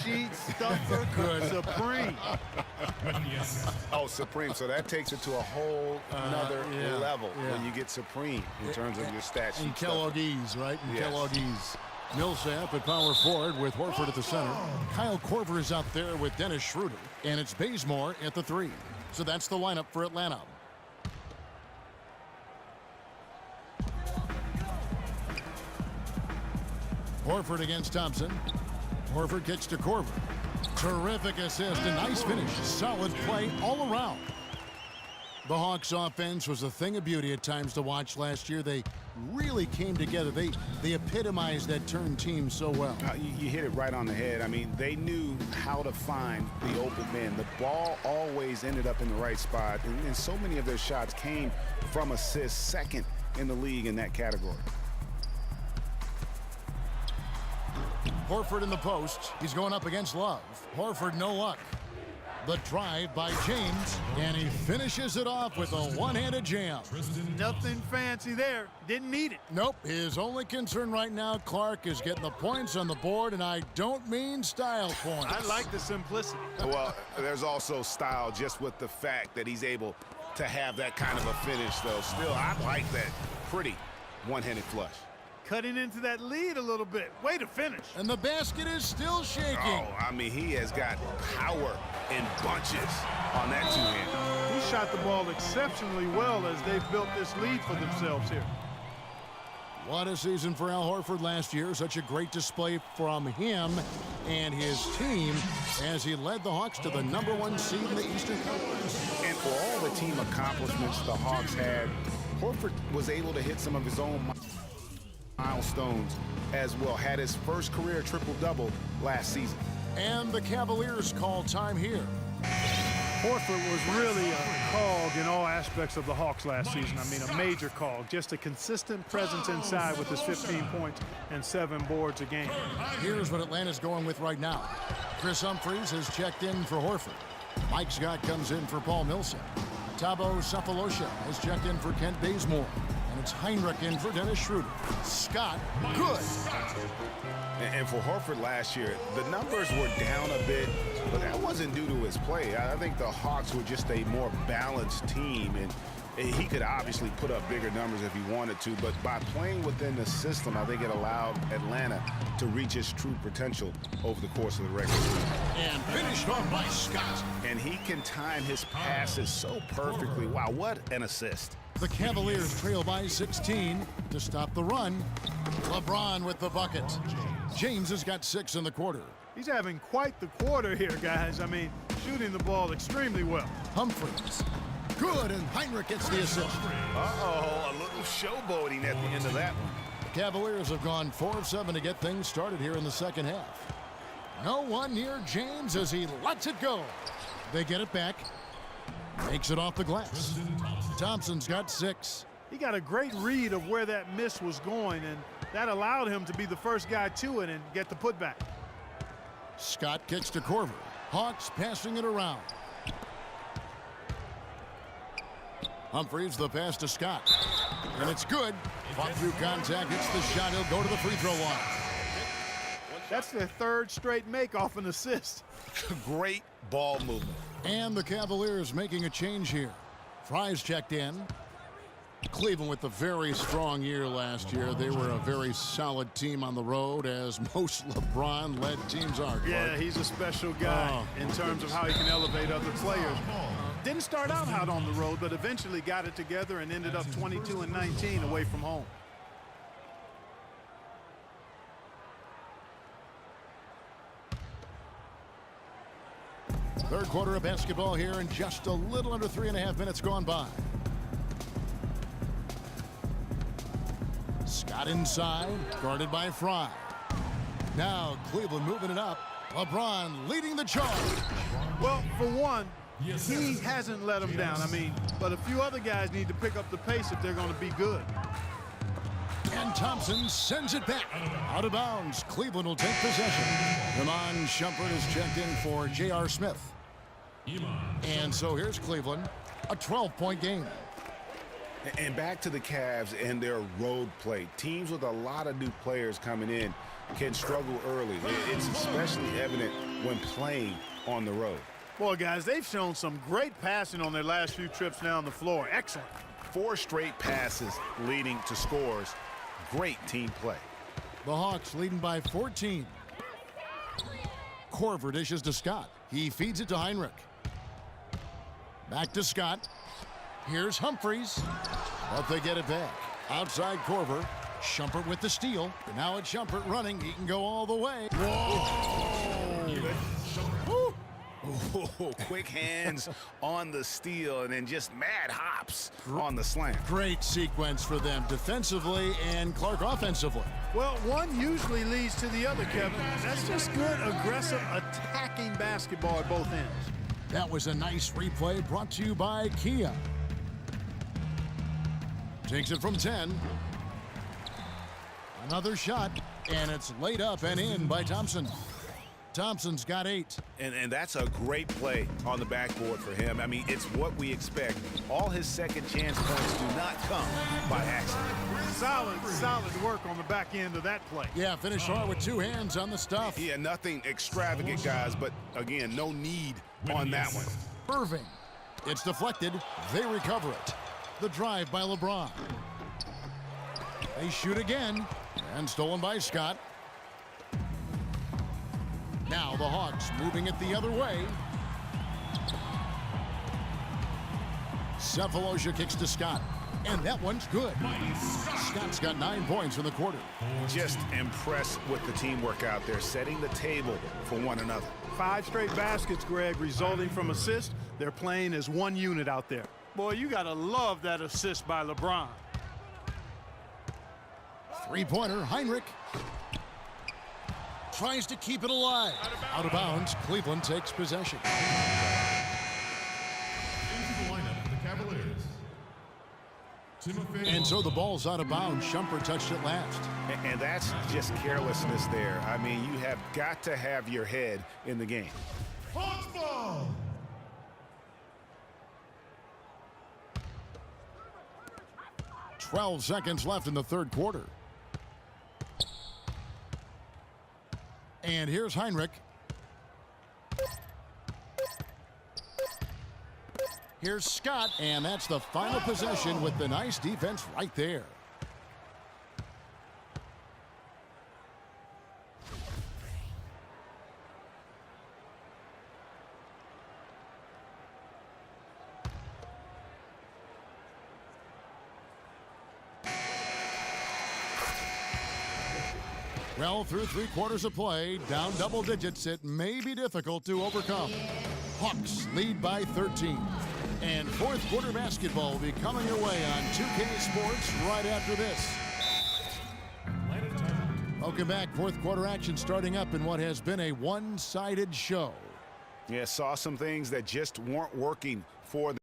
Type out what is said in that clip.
sheet stuffer supreme. Oh, supreme. So that takes it to a whole another level when you get supreme in terms of your stat sheet. And Kellogg's, right? And Yes. Kellogg's. Millsap at power forward with Horford at the center. Kyle Korver is out there with Dennis Schroeder. And it's Bazemore at the 3. So that's the lineup for Atlanta. Horford against Thompson. Horford kicks to Korver. Terrific assist and nice finish. Solid play all around. The Hawks offense was a thing of beauty at times to watch last year. They really came together. They epitomized that turn team so well. You hit it right on the head. I mean, they knew how to find the open man. The ball always ended up in the right spot, and so many of their shots came from assists, second in the league in that category. Horford in the post. He's going up against Love. Horford, no luck. The drive by James, and he finishes it off with a one-handed jam. Nothing fancy there. Didn't need it. Nope. His only concern right now, Clark, is getting the points on the board, and I don't mean style points. I like the simplicity. Well, there's also style just with the fact that he's able to have that kind of a finish, though. Still, I like that pretty one-handed flush. Cutting into that lead a little bit. Way to finish. And the basket is still shaking. Oh, I mean, he has got power in bunches on that two-hand. He shot the ball exceptionally well as they've built this lead for themselves here. What a season for Al Horford last year. Such a great display from him and his team as he led the Hawks to the #1 seed in the Eastern Conference. And for all the team accomplishments the Hawks had, Horford was able to hit some of his own milestones as well. Had his first career triple-double last season. And the Cavaliers call time here. Horford was really a cog in all aspects of the Hawks last season. I mean, a major cog. Just a consistent presence inside with his 15 points and 7 boards a game. Here's what Atlanta's going with right now. Chris Humphries has checked in for Horford. Mike Scott comes in for Paul Millsap. Thabo Sefolosha has checked in for Kent Bazemore. And it's Heinrich in for Dennis Schroeder. Scott, good. And for Horford last year, the numbers were down a bit, but that wasn't due to his play. I think the Hawks were just a more balanced team, and he could obviously put up bigger numbers if he wanted to, but by playing within the system, I think it allowed Atlanta to reach its true potential over the course of the regular season. And finished off by Scott. And he can time his passes so perfectly. Wow, what an assist. The Cavaliers trail by 16 to stop the run. LeBron with the bucket. James has got 6 in the quarter. He's having quite the quarter here, guys. I mean, shooting the ball extremely well. Humphries. Good, and Heinrich gets the assist. Uh-oh, a little showboating at the end of that one. The Cavaliers have gone 4 of 7 to get things started here in the second half. No one near James as he lets it go. They get it back. Makes it off the glass. Thompson's got 6. He got a great read of where that miss was going, and that allowed him to be the first guy to it and get the putback. Scott kicks to Korver. Hawks passing it around. Humphries the pass to Scott. And it's good. Fought through contact, hits the shot. He'll go to the free throw line. That's their 3rd straight make off an assist. Great ball movement. And the Cavaliers making a change here. Fry's checked in. Cleveland with a very strong year last year. They were a very solid team on the road, as most LeBron-led teams are. Yeah, he's a special guy in terms of how he can elevate other players. Didn't start out hot on the road, but eventually got it together and ended up 22-19 away from home. Third quarter of basketball here, and just a little under 3.5 minutes gone by. Scott inside, guarded by Fry. Now Cleveland moving it up. LeBron leading the charge. Well, for one, he hasn't let him down. I mean, but a few other guys need to pick up the pace if they're going to be good. And Thompson sends it back. Out of bounds. Cleveland will take possession. Iman Shumpert is checked in for J.R. Smith. And so here's Cleveland, a 12-point game. And back to the Cavs and their road play. Teams with a lot of new players coming in can struggle early. It's especially evident when playing on the road. Boy, guys, they've shown some great passing on their last few trips down the floor. Excellent. 4 straight passes leading to scores. Great team play. The Hawks leading by 14. Korver dishes to Scott. He feeds it to Heinrich. Back to Scott. Here's Humphries. But they get it back. Outside Korver. Shumpert with the steal. Now it's Shumpert running. He can go all the way. Whoa! Ooh, quick hands on the steal and then just mad hops on the slam. Great sequence for them defensively and Clark offensively. Well, one usually leads to the other, Kevin. That's just good, aggressive, attacking basketball at both ends. That was a nice replay brought to you by Kia. Takes it from 10. Another shot, and it's laid up and in by Thompson. Thompson's got 8. And that's a great play on the backboard for him. I mean, it's what we expect. All his second chance points do not come by accident. Solid work on the back end of that play. Yeah, finish hard with 2 hands on the stuff. Yeah, nothing extravagant, guys, but again, no need on that one. Irving. It's deflected. They recover it. The drive by LeBron. They shoot again. And stolen by Scott. Now the Hawks moving it the other way. Cephalosha kicks to Scott. And that one's good. Scott's got 9 points in the quarter. Just impressed with the teamwork out there, setting the table for one another. 5 straight baskets, Greg, resulting from assists. They're playing as one unit out there. Boy, you got to love that assist by LeBron. 3-pointer, Heinrich. Tries to keep it alive. Out of bounds, Cleveland takes possession. Into the lineup for the Cavaliers. And so the ball's out of bounds. Shumpert touched it last. And that's just carelessness there. I mean, you have got to have your head in the game. Hawks ball. .12 seconds left in the third quarter. And here's Heinrich. Here's Scott, and that's the final possession with the nice defense right there. Well, through 3 quarters of play, down double digits, it may be difficult to overcome. Hawks lead by 13. And fourth quarter basketball will be coming your way on 2K Sports right after this. Welcome back. Fourth quarter action starting up in what has been a one-sided show. Yeah, saw some things that just weren't working for them.